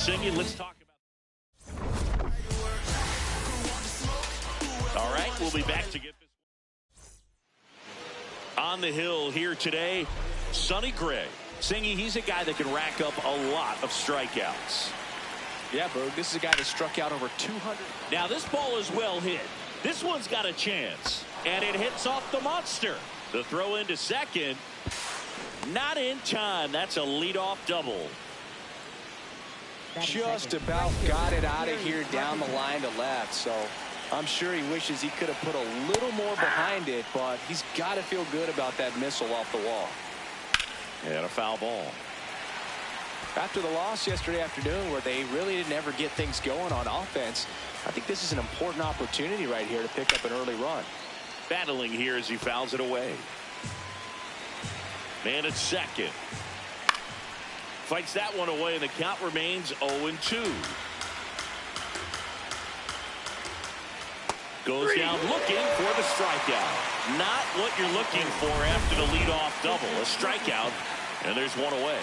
Singy, let's talk about. All right, we'll be back to get this on the hill here today. Sonny Gray. Singy, he's a guy that can rack up a lot of strikeouts. Yeah, Berg, this is a guy that struck out over 200. Now this ball is well hit. This one's got a chance, and it hits off the monster. The throw into second, not in time. That's a leadoff double. Just about got it out of here down the line to left, so I'm sure he wishes he could have put a little more behind it, but he's got to feel good about that missile off the wall. And a foul ball. After the loss yesterday afternoon where they really didn't ever get things going on offense, I think this is an important opportunity right here to pick up an early run. Battling here as he fouls it away. Man at second. Fights that one away, and the count remains 0-2. Goes down looking for the strikeout. Not what you're looking for after the leadoff double. A strikeout, and there's one away.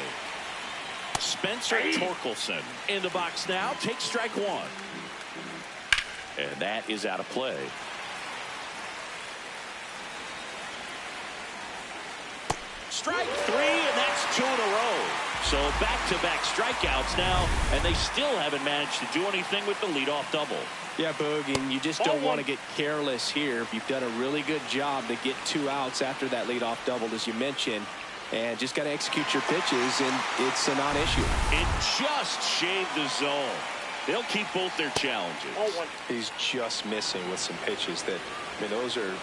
Spencer Torkelson in the box now. Takes strike one. And that is out of play. Strike three, and that's 2 in a row. So back-to-back strikeouts now, and they still haven't managed to do anything with the leadoff double. Yeah, Boog, and you just don't want to get careless here. You've done a really good job to get 2 outs after that leadoff double, as you mentioned, and just got to execute your pitches, and it's a non-issue. It just shaved the zone. They'll keep both their challenges. He's just missing with some pitches that, I mean,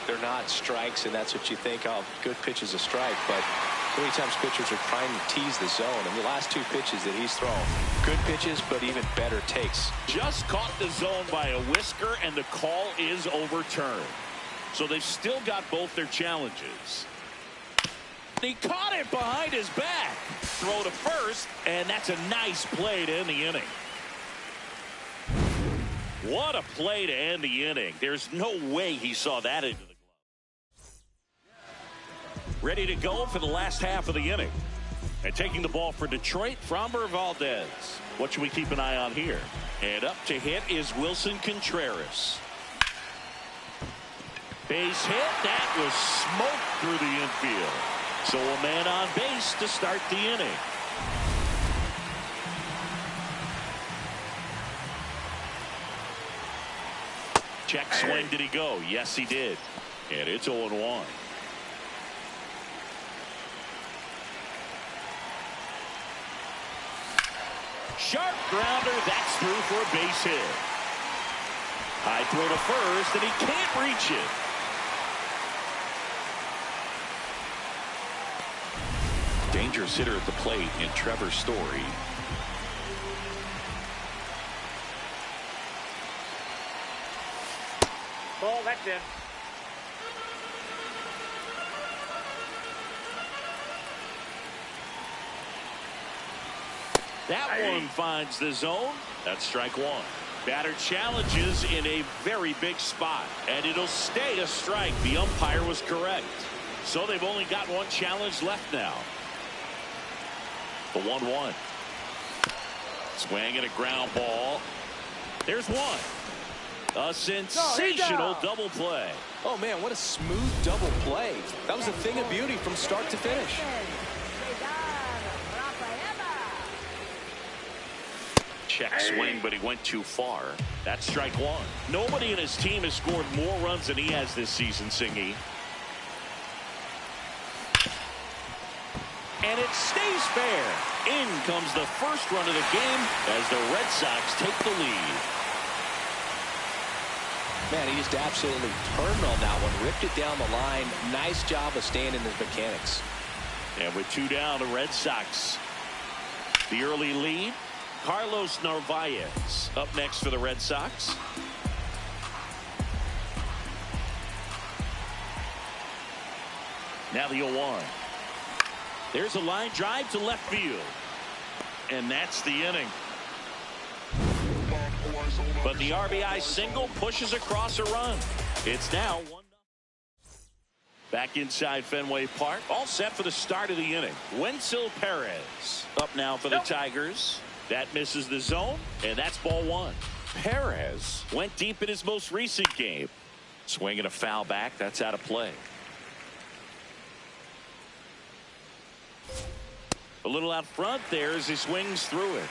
they're not strikes, and that's what you think, oh, good pitch is a strike, but many times pitchers are trying to tease the zone, and the last 2 pitches that he's thrown, good pitches, but even better takes. Just caught the zone by a whisker, and the call is overturned. So they've still got both their challenges. He caught it behind his back. Throw to first, and that's a nice play to end the inning. What a play to end the inning. There's no way he saw that into the glove. Ready to go for the last half of the inning. And taking the ball for Detroit, Framber Valdez. What should we keep an eye on here? And up to hit is Wilson Contreras. Base hit. That was smoked through the infield. So a man on base to start the inning. Check swing. Did he go? Yes, he did. And it's 0-1. Sharp grounder. That's through for a base hit. High throw to first, and he can't reach it. Dangerous hitter at the plate in Trevor Story. Ball, that's it. That one finds the zone. That's strike one. Batter challenges in a very big spot, and it'll stay a strike. The umpire was correct. So they've only got one challenge left now. The 1-1. Swing and a ground ball. There's one. A sensational double play. Oh, man, what a smooth double play. That was a thing of beauty from start to finish. Check swing, but he went too far. That's strike one. Nobody in his team has scored more runs than he has this season, Singy. And it stays fair. In comes the first run of the game as the Red Sox take the lead. Man, he just absolutely turned on that one, ripped it down the line. Nice job of staying in his mechanics. And with 2 down, the Red Sox. The early lead, Carlos Narvaez up next for the Red Sox. Now the 0-1. There's a line drive to left field. And that's the inning. But the RBI single pushes across a run. It's now 1-0. Back inside Fenway Park. All set for the start of the inning. Wenzel Perez up now for the Tigers. That misses the zone, and that's ball one. Perez went deep in his most recent game. Swinging a foul back. That's out of play. A little out front there as he swings through it.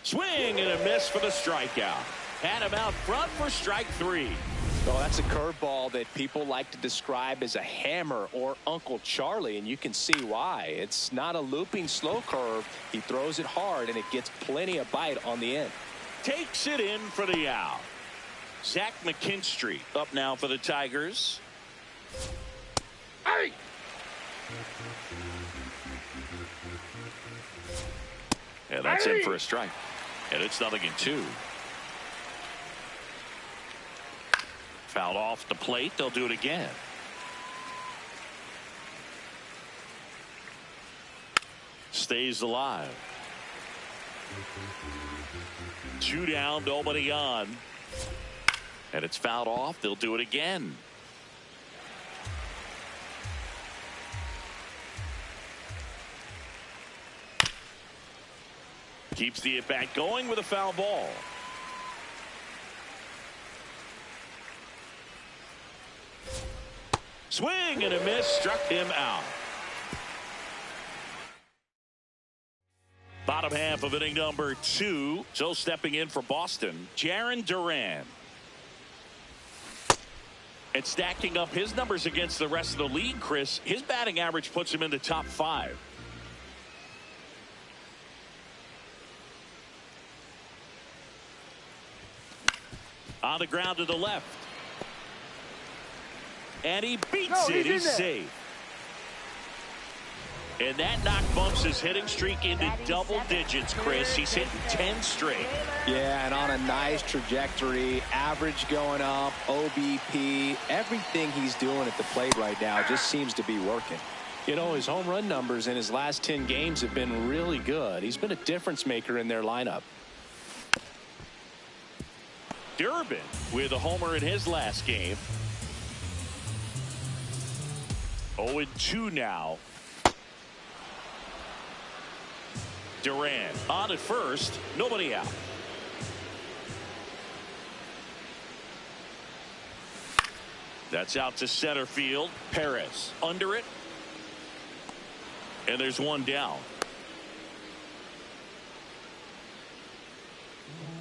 Swing and a miss for the strikeout. Had him out front for strike three. Well, that's a curveball that people like to describe as a hammer or Uncle Charlie, and you can see why. It's not a looping slow curve. He throws it hard, and it gets plenty of bite on the end. Takes it in for the out. Zach McKinstry up now for the Tigers. Hey! And that's in for a strike. And it's 0-2. Fouled off the plate. They'll do it again. Stays alive. 2 down, nobody on. And it's fouled off. They'll do it again. Keeps the at-bat going with a foul ball. Swing and a miss, struck him out. Bottom half of inning number 2. So stepping in for Boston, Jarren Duran. And stacking up his numbers against the rest of the league, Chris, his batting average puts him in the top 5. On the ground to the left. And he beats it. He's safe. And that knock bumps his hitting streak into double digits, Chris. He's hitting 10 straight. Yeah, and on a nice trajectory. Average going up, OBP. Everything he's doing at the plate right now just seems to be working. You know, his home run numbers in his last 10 games have been really good. He's been a difference maker in their lineup. Durbin with a homer in his last game. 0-2 now. Duran on at first, nobody out. That's out to center field. Perez under it. And there's one down.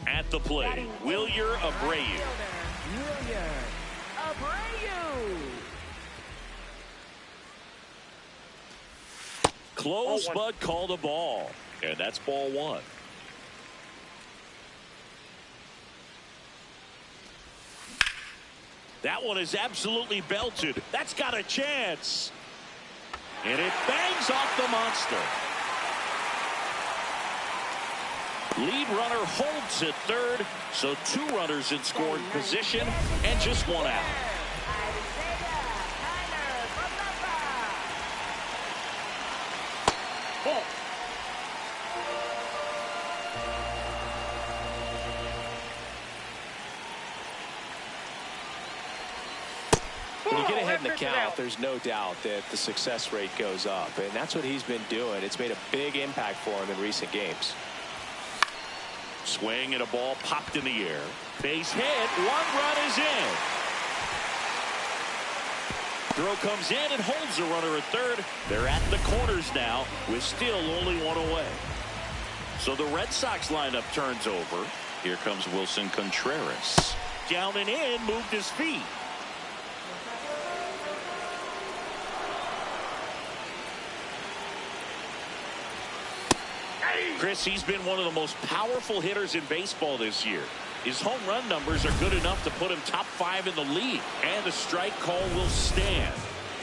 At the plate, Wilyer Abreu. Close, but called a ball. And that's ball one. That one is absolutely belted. That's got a chance. And it bangs off the monster. Lead runner holds at third, so 2 runners in scoring position and just 1 out. When you get ahead in the count, there's no doubt that the success rate goes up, and that's what he's been doing. It's made a big impact for him in recent games. Swing and a ball popped in the air. Base hit. 1 run is in. Throw comes in and holds the runner at third. They're at the corners now with still only 1 away. So the Red Sox lineup turns over. Here comes Wilson Contreras. Down and in, moved his feet. Chris, he's been one of the most powerful hitters in baseball this year. His home run numbers are good enough to put him top 5 in the league. And the strike call will stand.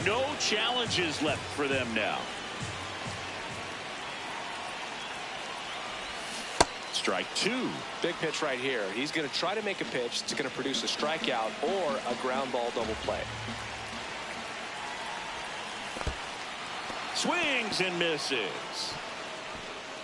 No challenges left for them now. Strike 2. Big pitch right here. He's going to try to make a pitch that's going to produce a strikeout or a ground ball double play. Swings and misses.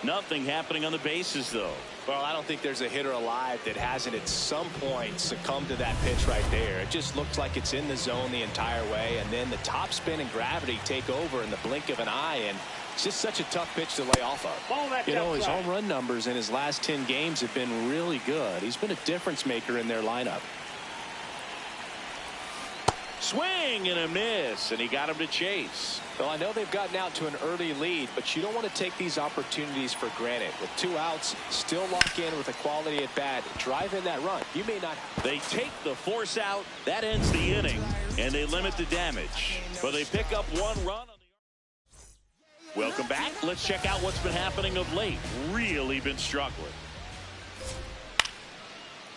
Nothing happening on the bases, though. Well, I don't think there's a hitter alive that hasn't at some point succumbed to that pitch right there. It just looks like it's in the zone the entire way, and then the top spin and gravity take over in the blink of an eye, and it's just such a tough pitch to lay off of. You know, his home run numbers in his last 10 games have been really good. He's been a difference maker in their lineup. Swing and a miss, and he got him to chase. Well, I know they've gotten out to an early lead, but you don't want to take these opportunities for granted. With 2 outs, still lock in with a quality at bat, drive in that run. You may not. They take the force out. That ends the inning, and they limit the damage. But they pick up 1 run. Welcome back. Let's check out what's been happening of late. Really been struggling.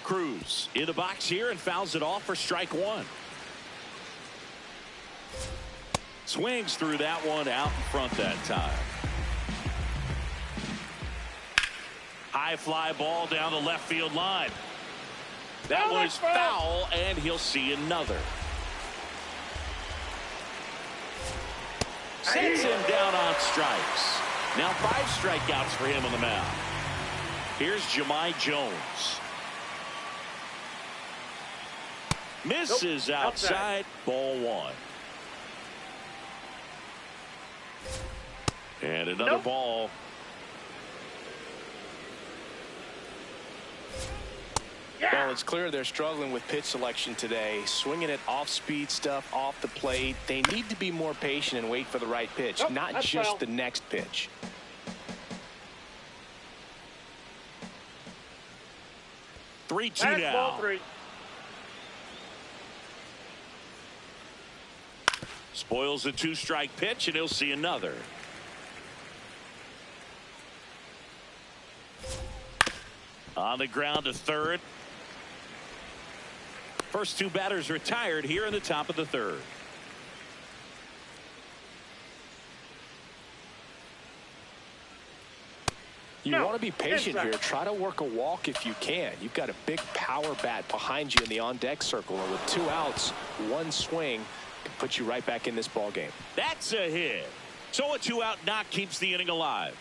Cruz in the box here and fouls it off for strike 1. Swings through that one out in front that time. High fly ball down the left field line. That one is foul, and he'll see another. Sets him down on strikes. Now 5 strikeouts for him on the mound. Here's Jahmai Jones. Misses outside. Ball 1. And another ball. Well, it's clear they're struggling with pitch selection today. Swinging it off-speed stuff off the plate. They need to be more patient and wait for the right pitch, not just the next pitch. Three, 2 now. Spoils the 2-strike pitch, and he'll see another. On the ground to third. First 2 batters retired here in the top of the 3rd. You want to be patient here. Try to work a walk if you can. You've got a big power bat behind you in the on-deck circle, and with 2 outs, 1 swing can put you right back in this ball game. That's a hit. So a 2-out knock keeps the inning alive.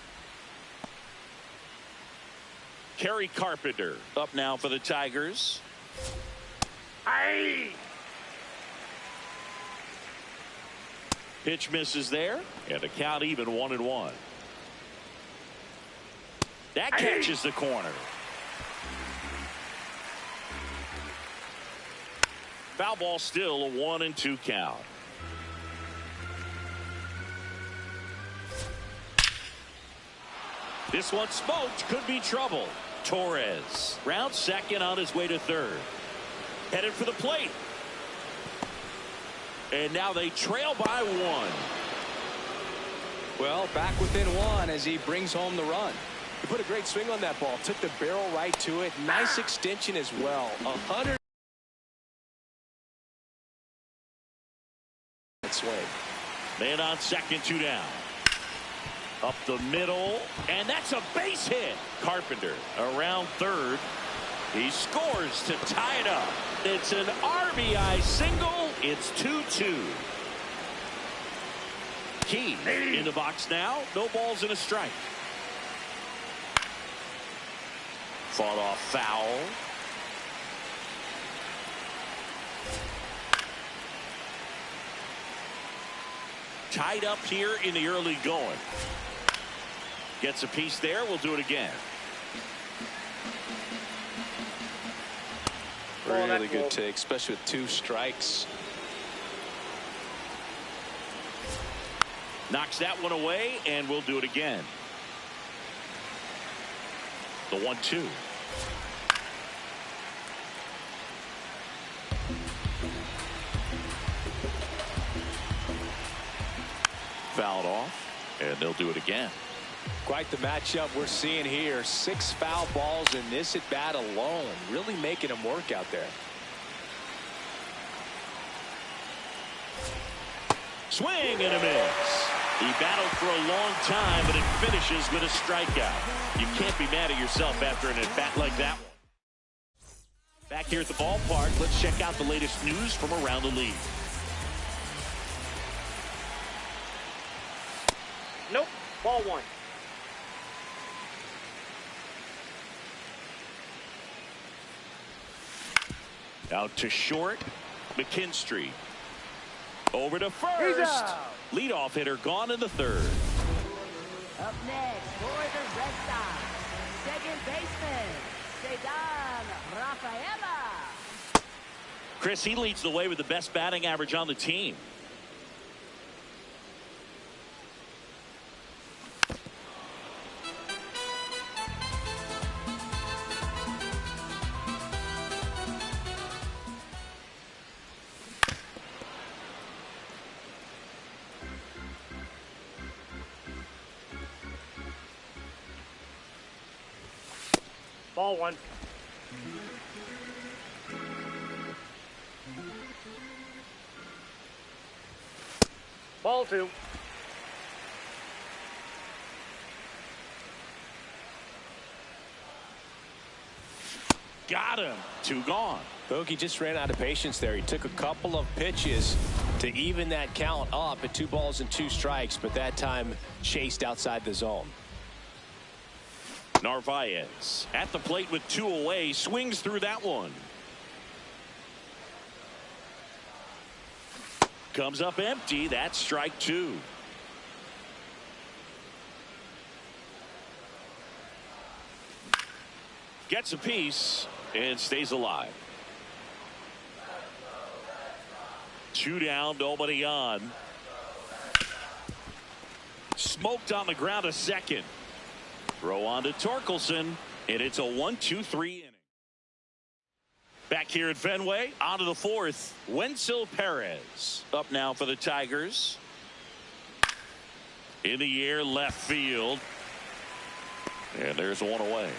Kerry Carpenter up now for the Tigers. Pitch misses there, and the count even 1-1. That catches the corner. Foul ball, still a 1-2 count. This one smoked, could be trouble. Torres round second on his way to third. Headed for the plate. And now they trail by 1. Well, back within 1 as he brings home the run. He put a great swing on that ball. Took the barrel right to it. Nice extension as well. 100 swing. Man on second, 2 down. Up the middle, and that's a base hit. Carpenter around third. He scores to tie it up. It's an RBI single. It's 2-2. Key in the box now. No balls and a strike. Fought off foul. Tied up here in the early going. Gets a piece there. We'll do it again. Really good take, especially with 2 strikes. Knocks that one away, and we'll do it again. The 1-2. Fouled off, and they'll do it again. Quite the matchup we're seeing here. 6 foul balls in this at bat alone. Really making them work out there. Swing and a miss. He battled for a long time, but it finishes with a strikeout. You can't be mad at yourself after an at-bat like that one. Back here at the ballpark, let's check out the latest news from around the league. Nope. Ball 1. Out to short. McKinstry. Over to first. Leadoff hitter gone in the third. Up next for the Red Sox, second baseman, Rafaela. Chris, he leads the way with the best batting average on the team. Ball one. Ball two. Got him. Two gone. Bogey just ran out of patience there. He took a couple of pitches to even that count up at 2 balls and 2 strikes, but that time chased outside the zone. Narvaez at the plate with 2 away, swings through that one. Comes up empty. That's strike 2. Gets a piece and stays alive. 2 down, nobody on. Smoked on the ground a second. Throw on to Torkelson, and it's a 1-2-3 inning. Back here at Fenway, on to the 4th. Wenzel Perez up now for the Tigers. In the air, left field. And there's one away.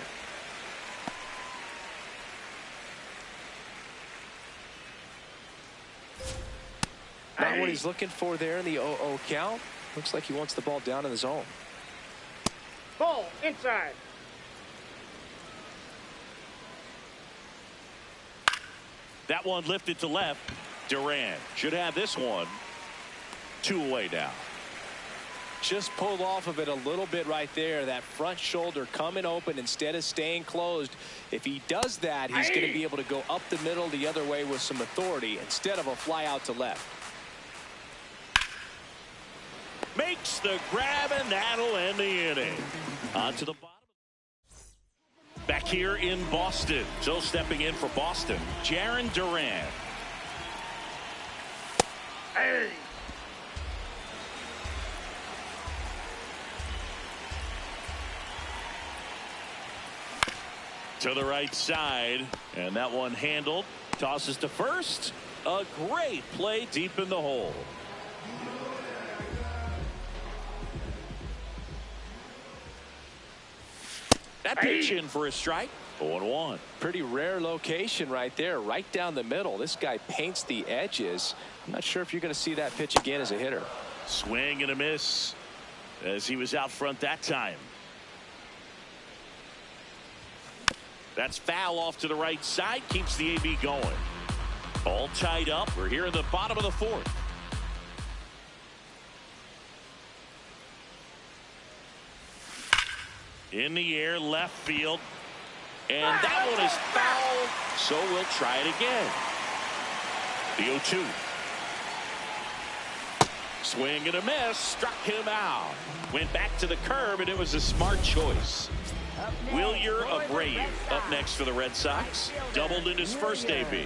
Not what he's looking for there in the 0-0 count. Looks like he wants the ball down in the zone. Ball inside. That one lifted to left. Durant should have this one. 2 away now. Just pulled off of it a little bit right there. That front shoulder coming open instead of staying closed. If he does that, he's going to be able to go up the middle the other way with some authority instead of a fly out to left. Makes the grab, and that'll end the inning. On to the bottom. Back here in Boston. So stepping in for Boston, Jarren Duran. Hey. To the right side, and that one handled. Tosses to first. A great play deep in the hole. That pitch in for a strike. 0-1. Pretty rare location right there, right down the middle. This guy paints the edges. I'm not sure if you're going to see that pitch again as a hitter. Swing and a miss as he was out front that time. That's foul off to the right side. Keeps the AB going. All tied up. We're here in the bottom of the 4th. In the air, left field. And that one is foul. So we'll try it again. The 0-2. Swing and a miss. Struck him out. Went back to the curb, and it was a smart choice. Wilyer Abreu up next for the Red Sox. Doubled in his first AB.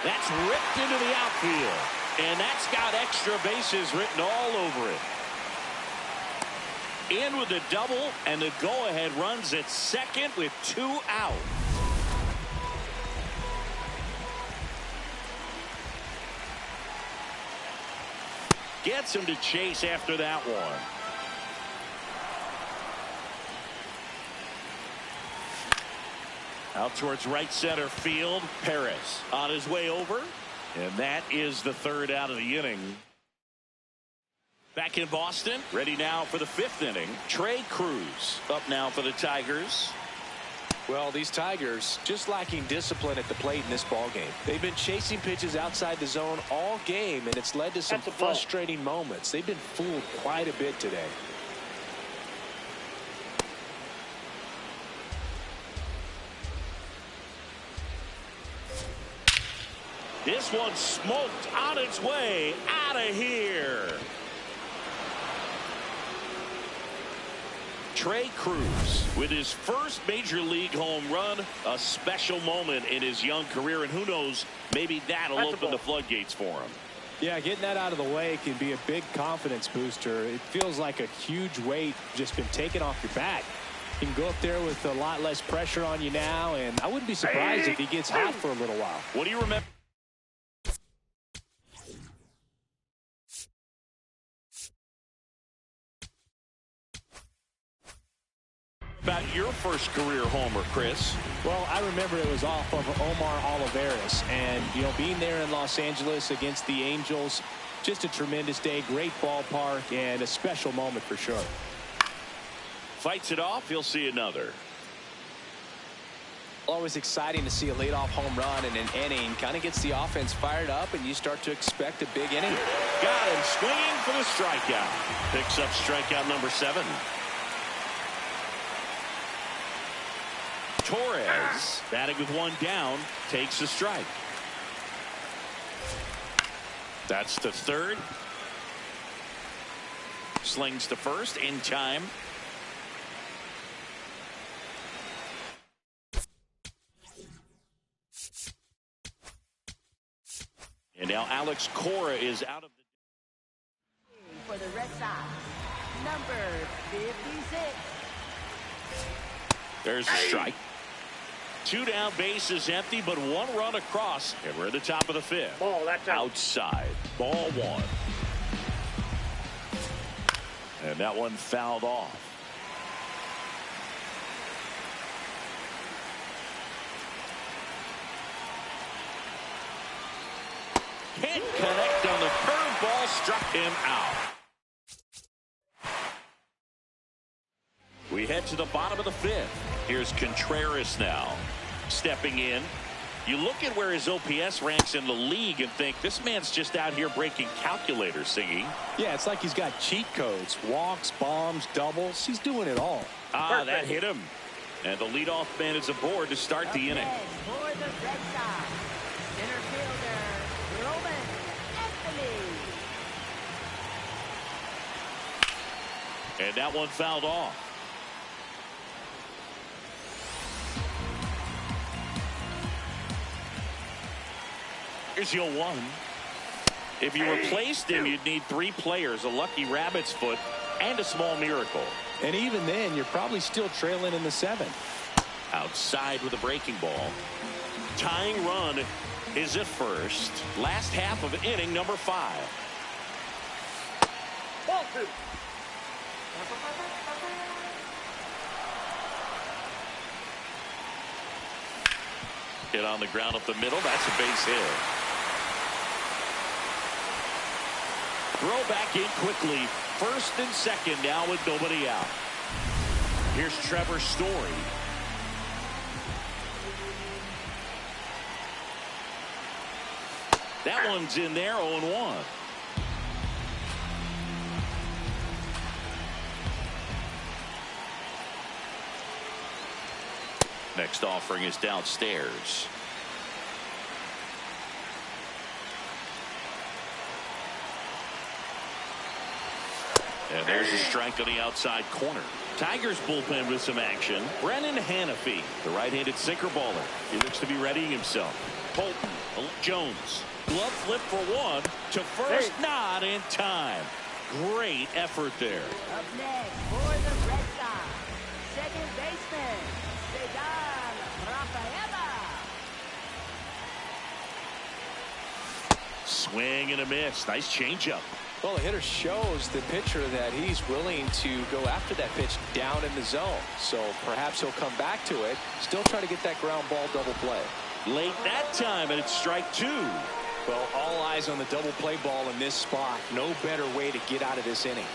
That's ripped into the outfield. And that's got extra bases written all over it. In with the double, and the go-ahead runs at second with 2 out. Gets him to chase after that one. Out towards right center field. Perez on his way over. And that is the 3rd out of the inning. Back in Boston, ready now for the 5th inning. Trey Cruz up now for the Tigers. Well, these Tigers just lacking discipline at the plate in this ball game. They've been chasing pitches outside the zone all game, and it's led to some frustrating moments. They've been fooled quite a bit today. This one smoked on its way out of here. Trey Cruz with his first major league home run, a special moment in his young career, and who knows, maybe that'll open the floodgates for him. Yeah, getting that out of the way can be a big confidence booster. It feels like a huge weight just been taken off your back. You can go up there with a lot less pressure on you now, and I wouldn't be surprised if he gets hot for a little while. What do you remember about your first career homer, Chris? Well, I remember it was off of Omar Olivares, and being there in Los Angeles against the Angels, just a tremendous day, great ballpark, and a special moment for sure. Fights it off, he'll see another. Always exciting to see a leadoff home run in an inning. Kind of gets the offense fired up, and you start to expect a big inning. Got him swinging for the strikeout. Picks up strikeout number 7. Torres, batting with one down, takes a strike. That's the third. Slings to first in time. And now Alex Cora is out of the... For the Red Sox, number 56. There's a strike. 2 down, bases empty, but 1 run across, and we're at the top of the 5th. Ball, that's out. Outside, ball 1. And that one fouled off. Can't connect on the curveball, struck him out. We head to the bottom of the 5th. Here's Contreras now, stepping in. You look at where his OPS ranks in the league and think, this man's just out here breaking calculators, singing. Yeah, it's like he's got cheat codes. Walks, bombs, doubles. He's doing it all. That hit him. And the leadoff man is aboard to start the inning. For the Red Sox, center fielder, Roman Anthony. And that one fouled off. Here's your 1. If you replaced him, you'd need 3 players, a lucky rabbit's foot, and a small miracle. And even then, you're probably still trailing in the 7th. Outside with a breaking ball. Tying run is at first. Last half of inning number 5. Ball 2. Hit on the ground up the middle. That's a base hit. Throw back in quickly. First and second now with nobody out. Here's Trevor Story. That one's in there, 0-1. Next offering is downstairs. And there's a strike on the outside corner. Tigers bullpen with some action. Brennan Hanafy, the right-handed sinker baller. He looks to be readying himself. Bolton, Jones, glove flip for 1 to first, not in time. Great effort there. Up next for the Red Sox, second baseman, Rafaela. Swing and a miss. Nice changeup. Well, the hitter shows the pitcher that he's willing to go after that pitch down in the zone. So perhaps he'll come back to it. Still try to get that ground ball double play. Late that time, and it's strike 2. Well, all eyes on the double play ball in this spot. No better way to get out of this inning.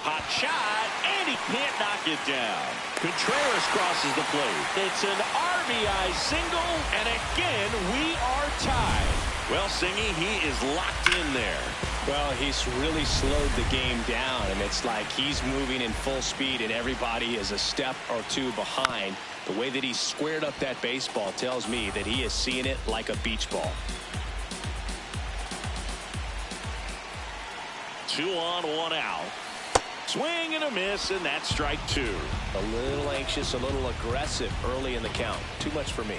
Hot shot, and he can't knock it down. Contreras crosses the plate. It's an RBI single, and again, we are tied. Well, Singy, he is locked in there. Well, he's really slowed the game down, and it's like he's moving in full speed, and everybody is a step or 2 behind. The way that he squared up that baseball tells me that he is seeing it like a beach ball. 2 on, 1 out. Swing and a miss, and that's strike 2. A little anxious, a little aggressive early in the count. Too much for me.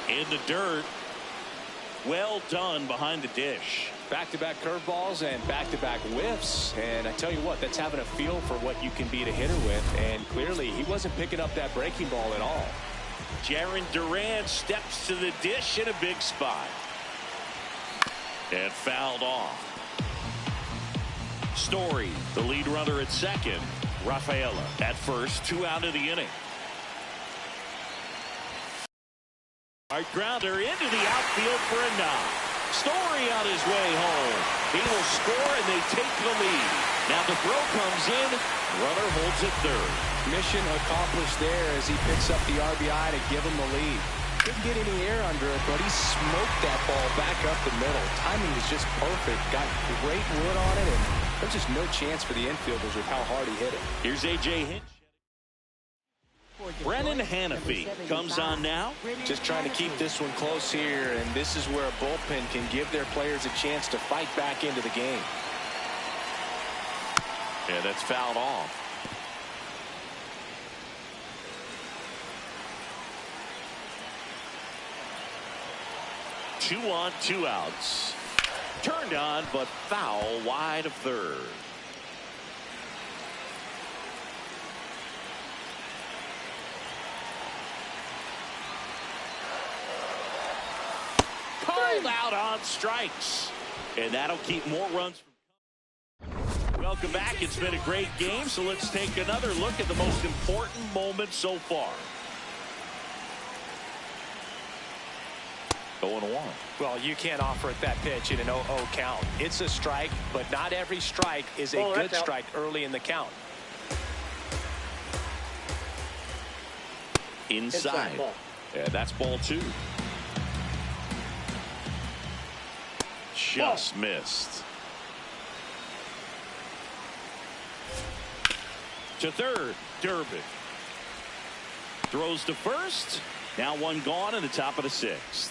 In the dirt. Well done behind the dish. Back-to-back curveballs and back-to-back whiffs. And I tell you what, that's having a feel for what you can beat a hitter with. And clearly, he wasn't picking up that breaking ball at all. Jarren Duran steps to the dish in a big spot. And fouled off. Story, the lead runner at second. Rafaela at first, 2 out of the inning. Hard grounder into the outfield for a knock. Story on his way home. He will score and they take the lead. Now the throw comes in. Runner holds it third. Mission accomplished there as he picks up the RBI to give him the lead. Couldn't get any air under it, but he smoked that ball back up the middle. Timing was just perfect. Got great wood on it, and there's just no chance for the infielders with how hard he hit it. Here's A.J. Hinch. Brennan Hannafy comes on now. Just trying to keep this one close here, and this is where a bullpen can give their players a chance to fight back into the game. Yeah, that's fouled off. Two on, 2 outs. Turned on, but foul wide of third. Called out on strikes. And that'll keep more runs from. Welcome back. It's been a great game, so let's take another look at the most important moments so far. 0-1. Well, you can't offer it that pitch in an 0-0 count. It's a strike, but not every strike is a good strike early in the count. Inside. Yeah, that's ball 2. Just missed. To third, Durbin. Throws to first. Now 1 gone in the top of the 6th.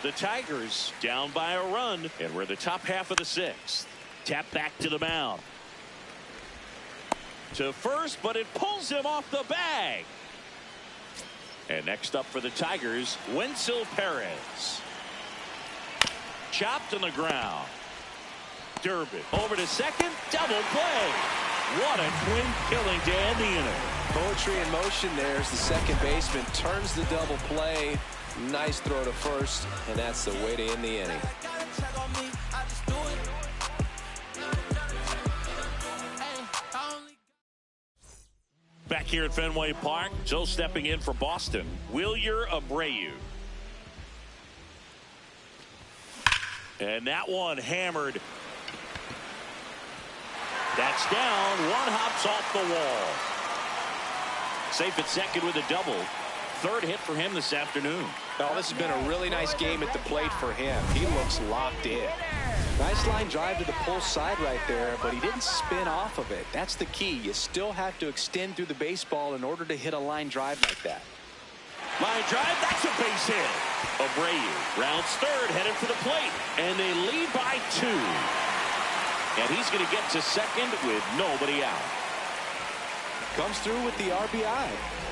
The Tigers down by a run, and we're in the top half of the 6th. Tap back to the mound. To first, but it pulls him off the bag. And next up for the Tigers, Wenzel Perez. Chopped on the ground. Durbin over to second, double play. What a twin killing to end the inning. Poetry in motion there as the second baseman turns the double play. Nice throw to first, and that's the way to end the inning. Back here at Fenway Park, Joe stepping in for Boston. Wilyer Abreu. And that one hammered. That's down. 1 hops off the wall. Safe at second with a double. 3rd hit for him this afternoon. Oh, this has been a really nice game at the plate for him. He looks locked in. Nice line drive to the pull side right there, but he didn't spin off of it. That's the key. You still have to extend through the baseball in order to hit a line drive like that. Line drive, that's a base hit. Abreu rounds third, headed for the plate, and they lead by 2. And he's going to get to second with nobody out. Comes through with the RBI.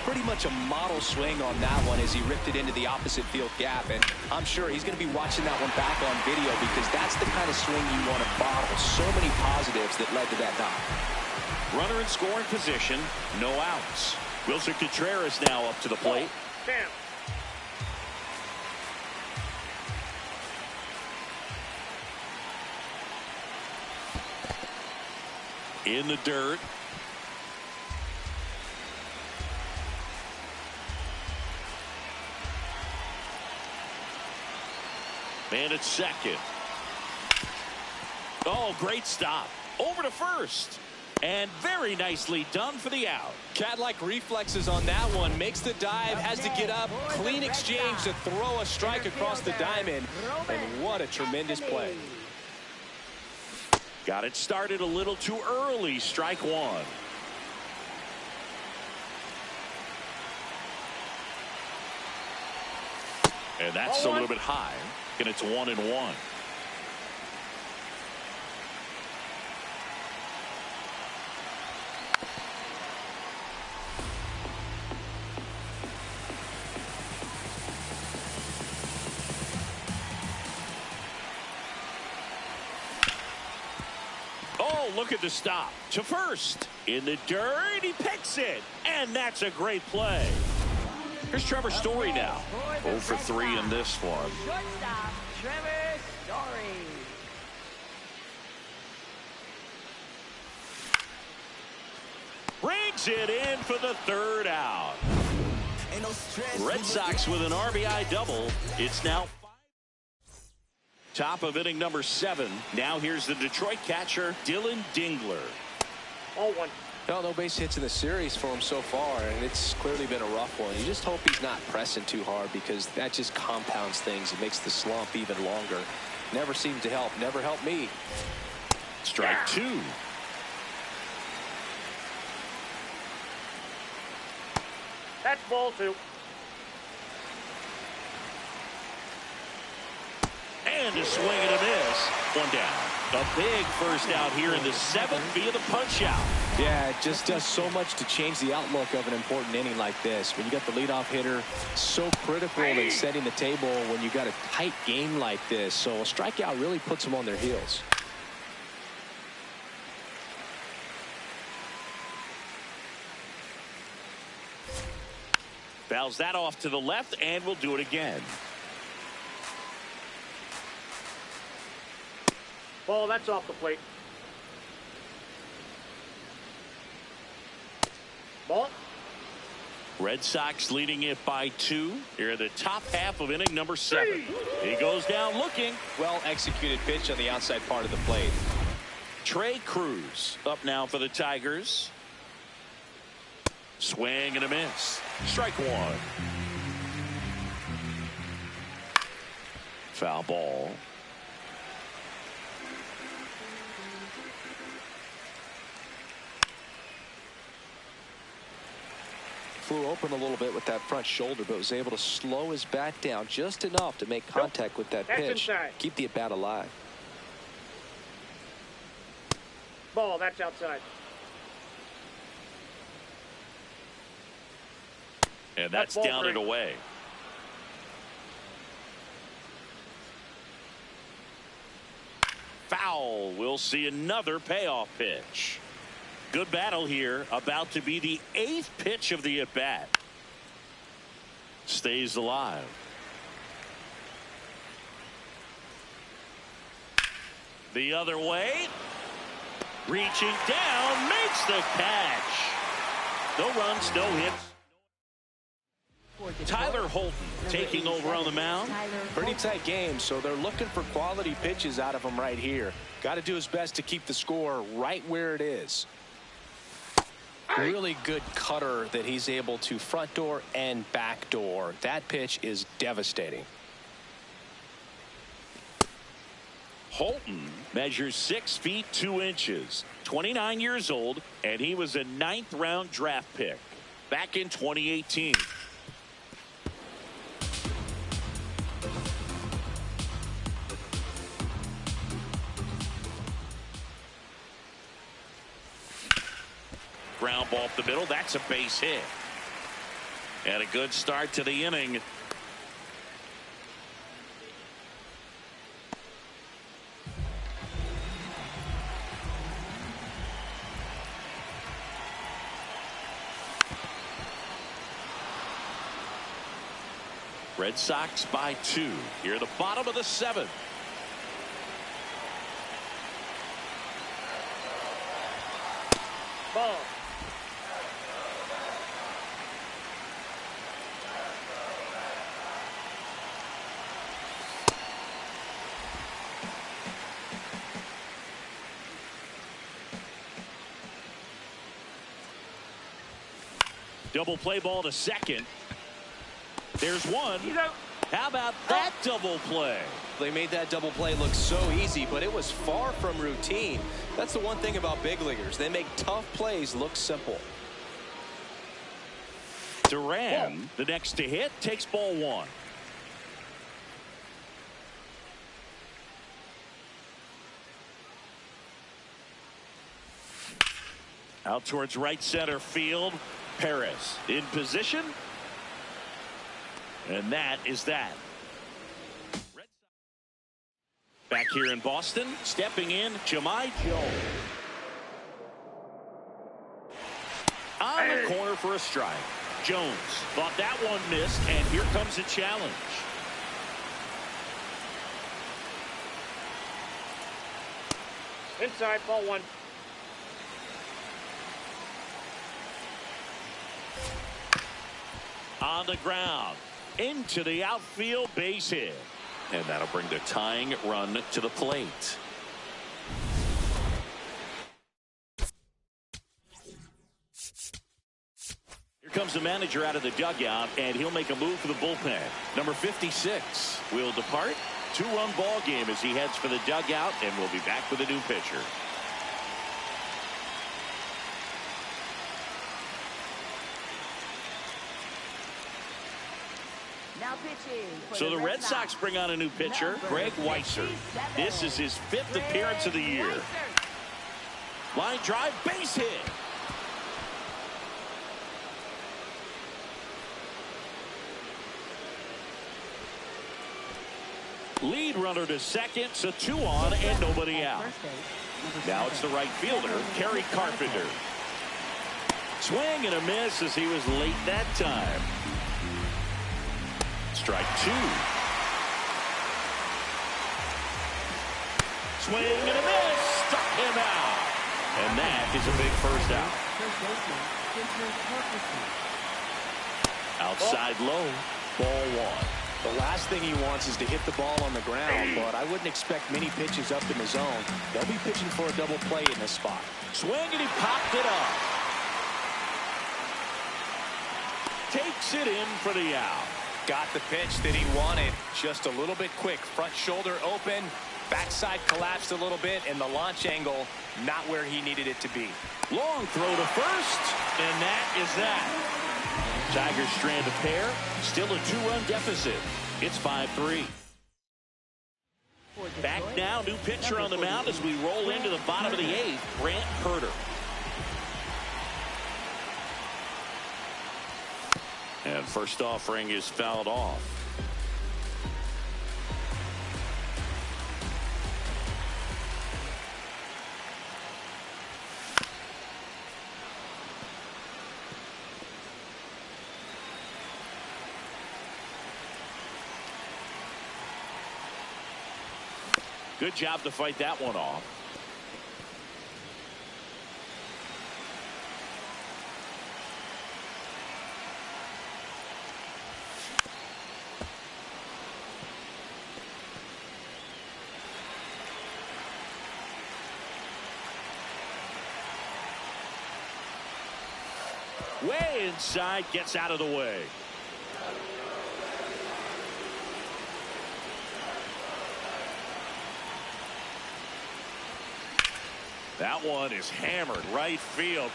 Pretty much a model swing on that one as he ripped it into the opposite field gap. And I'm sure he's going to be watching that one back on video because that's the kind of swing you want to bottle. So many positives that led to that knock. Runner in scoring position, no outs. Wilson Contreras now up to the plate. In the dirt. Man at second. Oh, great stop. Over to first. And very nicely done for the out. Cat-like reflexes on that one. Makes the dive, has to get up. Clean exchange to throw a strike across the diamond. And what a tremendous play. Got it started a little too early. Strike one. And that's a little bit high. And it's 1-1. Oh, look at the stop. To first. In the dirt, he picks it. And that's a great play. Here's Trevor Story now. 0 for 3 in this one. Shortstop, Trevor Story. Brings it in for the third out. Red Sox with an RBI double. It's now 5. Top of inning number 7. Now here's the Detroit catcher, Dylan Dingler. 0-1. Well, no base hits in the series for him so far, and it's clearly been a rough one. You just hope he's not pressing too hard, because that just compounds things. It makes the slump even longer. Never seemed to help. Never helped me. Strike 2. That's ball 2. And a swing and a miss. One down. A big first out here in the 7th via the punch out. Yeah, it just does so much to change the outlook of an important inning like this. When you got the leadoff hitter, so critical in setting the table when you got a tight game like this. So a strikeout really puts them on their heels. Fouls that off to the left, and we'll do it again. Ball, that's off the plate. Ball. Red Sox leading it by 2 here in the top half of inning number 7. He goes down looking. Well executed pitch on the outside part of the plate. Trey Cruz up now for the Tigers. Swing and a miss. Strike 1. Foul ball. Flew open a little bit with that front shoulder, but was able to slow his bat down just enough to make contact with that pitch. Keep the at-bat alive. Ball, that's outside. And that's down and away. Foul. We'll see another payoff pitch. Good battle here. About to be the 8th pitch of the at-bat. Stays alive. The other way. Reaching down. Makes the catch. No runs, no hits. Tyler Holton taking over on the mound. Pretty tight game, so they're looking for quality pitches out of him right here. Got to do his best to keep the score right where it is. Really good cutter that he's able to front door and back door. That pitch is devastating. Holton measures 6 feet 2 inches, 29 years old, and he was a 9th round draft pick back in 2018. Ground ball up the middle. That's a base hit. And a good start to the inning. Red Sox by 2 here at the bottom of the 7th. Ball. Double play ball to second. There's one. How about that double play? They made that double play look so easy, but it was far from routine. That's the one thing about big leaguers. They make tough plays look simple. Duran, the next to hit, takes ball one. Out towards right center field. Perez in position. And that is that. Back here in Boston, stepping in, Jahmai Jones. On the corner for a strike. Jones thought that one missed, and here comes a challenge. Inside, ball one. On the ground, into the outfield, base hit. And that'll bring the tying run to the plate. Here comes the manager out of the dugout, and he'll make a move for the bullpen. Number 56 will depart. Two-run ball game as he heads for the dugout, and we'll be back with a new pitcher. Now pitching for So the Red Sox bring on a new pitcher, Greg Weisser. This is his 5th appearance of the year. Line drive, base hit. Lead runner to second, so 2 on and nobody out. Now it's the right fielder, Kerry Carpenter. Swing and a miss as he was late that time. Strike 2. Swing and a miss. Struck him out. And that is a big first out. Outside low. Ball 1. The last thing he wants is to hit the ball on the ground, but I wouldn't expect many pitches up in the zone. They'll be pitching for a double play in this spot. Swing and he popped it up. Takes it in for the out. Got the pitch that he wanted, just a little bit quick. Front shoulder open, backside collapsed a little bit, and the launch angle not where he needed it to be. Long throw to first, and that is that. Tigers strand a pair, still a 2-run deficit. It's 5-3. Back now, new pitcher on the mound as we roll into the bottom of the 8th, Grant Herter. And first offering is fouled off. Good job to fight that one off. Way inside, gets out of the way. That one is hammered right field.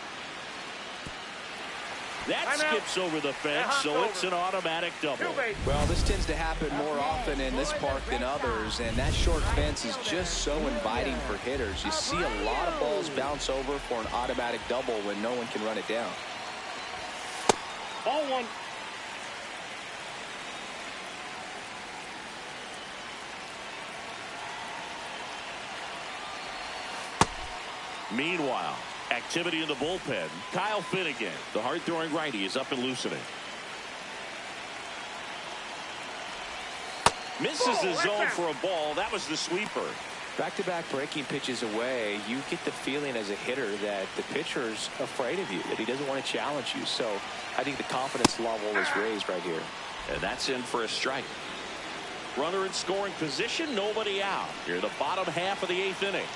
That skips over the fence, so it's an automatic double. Well, this tends to happen more often in this park than others, and that short fence is just so inviting for hitters. You see a lot of balls bounce over for an automatic double when no one can run it down. Ball 1. Meanwhile, activity in the bullpen. Kyle Finnegan, the hard-throwing righty, is up and loosening. Misses the zone for a ball. That was the sweeper. Back-to-back breaking pitches away, you get the feeling as a hitter that the pitcher's afraid of you, that he doesn't want to challenge you. So I think the confidence level is raised right here. And that's in for a strike. Runner in scoring position, nobody out. Here in the bottom half of the 8th inning.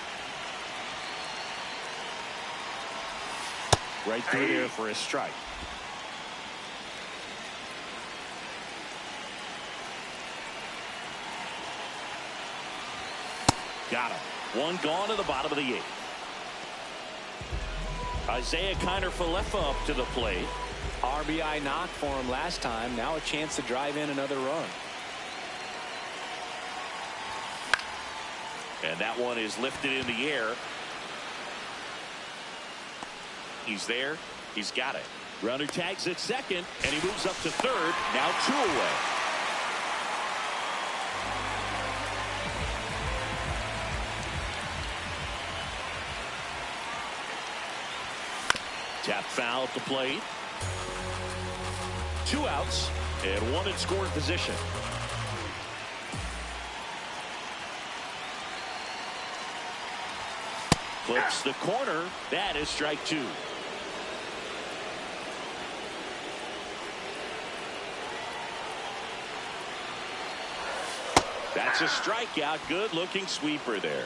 Right through there for a strike. Got him. One gone to the bottom of the 8th. Isaiah Kiner-Falefa up to the plate. RBI knock for him last time. Now a chance to drive in another run. And that one is lifted in the air. He's there. He's got it. Runner tags at second, and he moves up to third. Now 2 away. Tap foul at the plate. 2 outs and 1 in scoring position. Clips the corner. That is strike 2. That's a strikeout. Good looking sweeper there.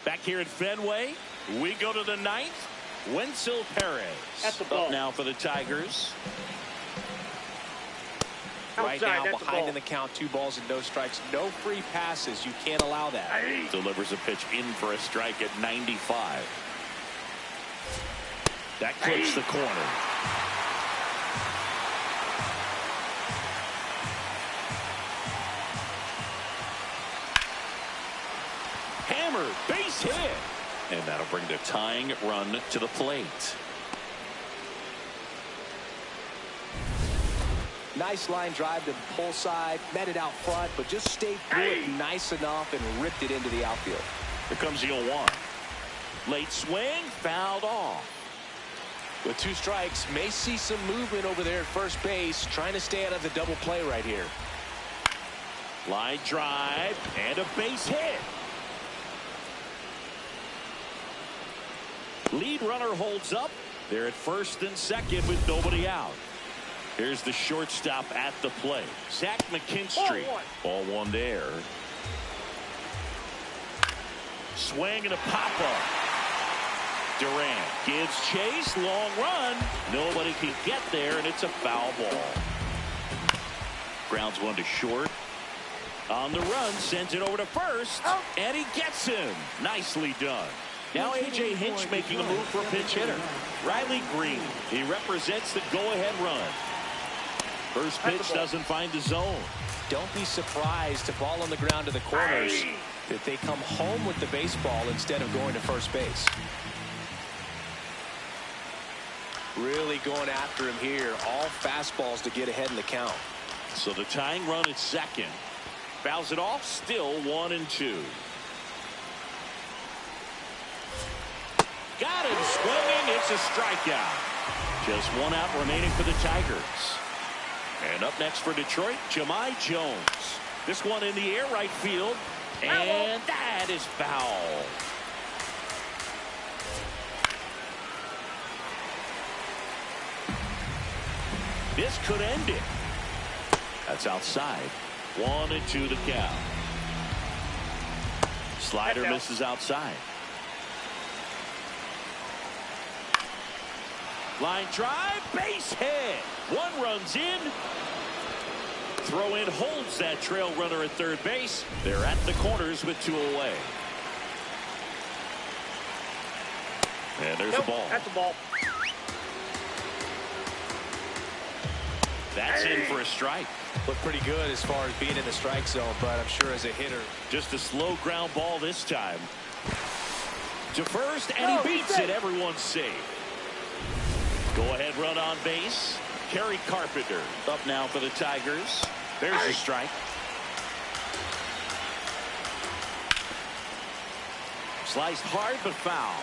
Back here at Fenway, we go to the 9th. Wenzel Perez. That's the ball. Up now for the Tigers. Right Outside, now, that's the behind ball. in the count, 2 balls and no strikes. No free passes. You can't allow that. Delivers a pitch in for a strike at 95. That clips the corner. Hammered, base hit. And that'll bring the tying run to the plate. Nice line drive to the pull side, met it out front, but just stayed through it nice enough and ripped it into the outfield. Here comes the 0-1. Late swing, fouled off. With 2 strikes, may see some movement over there at first base, trying to stay out of the double play right here. Line drive and a base hit. Lead runner holds up. They're at first and second with nobody out. Here's the shortstop at the plate. Zach McKinstry. Ball 1 there. Swing and a pop-up. Durant gives chase. Long run. Nobody can get there, and it's a foul ball. Grounds 1 to short. On the run, sends it over to first, and he gets him. Nicely done. Now A.J. Hinch making a move for a pinch hitter. Riley Green. He represents the go-ahead run. First pitch doesn't find the zone. Don't be surprised if ball on the ground to the corners that they come home with the baseball instead of going to first base. Really going after him here. All fastballs to get ahead in the count. So the tying run at second. Fouls it off. Still 1-2. Got him swinging. It's a strikeout. Just 1 out remaining for the Tigers. And up next for Detroit, Jahmai Jones. This one in the air, right field. And that is foul. This could end it. That's outside. 1-2 the count. Slider misses outside. Line drive, base hit. 1 runs in. Throw in holds that trail runner at third base. They're at the corners with 2 away. And there's the ball. That's the ball. That's in for a strike. Looked pretty good as far as being in the strike zone, but I'm sure as a hitter. Just a slow ground ball this time. To first, and he beats it. Everyone's safe. Go-ahead run on base. Kerry Carpenter up now for the Tigers. There's a strike. Sliced hard but foul.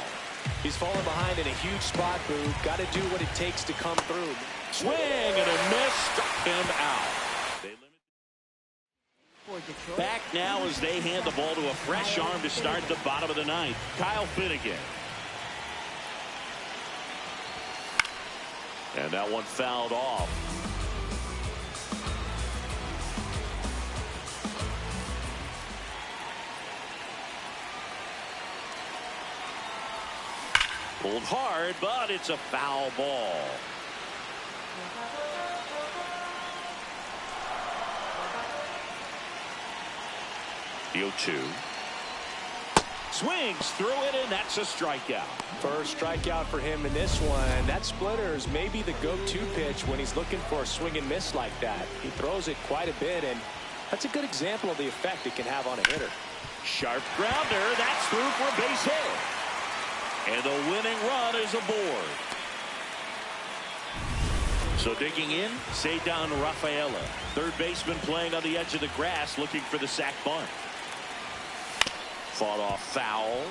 He's falling behind in a huge spot, Boo. Got to do what it takes to come through. Swing and a miss. Struck him out. Back now as they hand the ball to a fresh arm to start the bottom of the 9th. Kyle Finnegan. And that one fouled off. Pulled hard, but it's a foul ball. The 0-2. Swings through it, and that's a strikeout. First strikeout for him in this one. That splitter is maybe the go-to pitch when he's looking for a swing and miss like that. He throws it quite a bit, and that's a good example of the effect it can have on a hitter. Sharp grounder. That's through for a base hit. And the winning run is aboard. So digging in, Cedar Rafaela. Third baseman playing on the edge of the grass looking for the sac bunt. Fought off foul.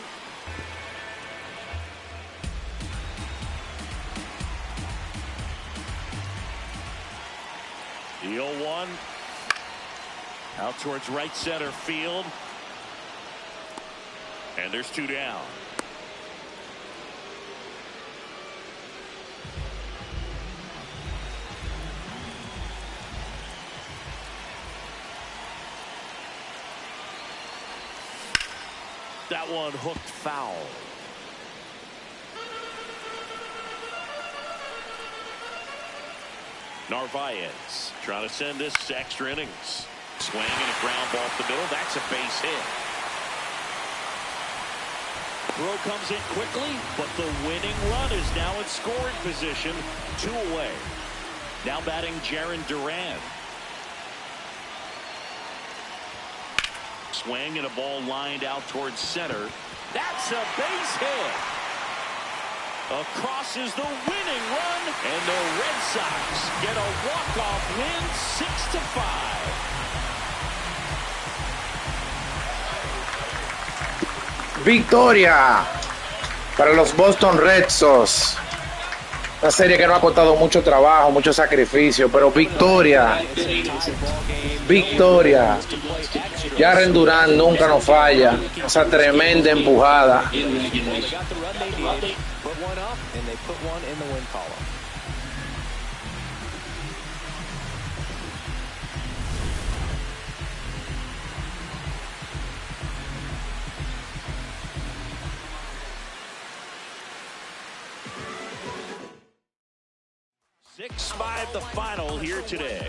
The 0-1. Out towards right center field. And there's 2 down. That one hooked foul. Narvaez trying to send this to extra innings. Swing and a ground ball up the middle. That's a base hit. Throw comes in quickly, but the winning run is now in scoring position. 2 away. Now batting Jarren Duran. Swing and a ball lined out towards center. That's a base hit. Across is the winning run, and the Red Sox get a walk-off win, 6-5. Victoria para los Boston Red Sox. Una serie que no ha costado mucho trabajo, mucho sacrificio, pero victoria. Victoria. Jarren Duran nunca nos falla. Esa tremenda empujada. Six 5 the final here today.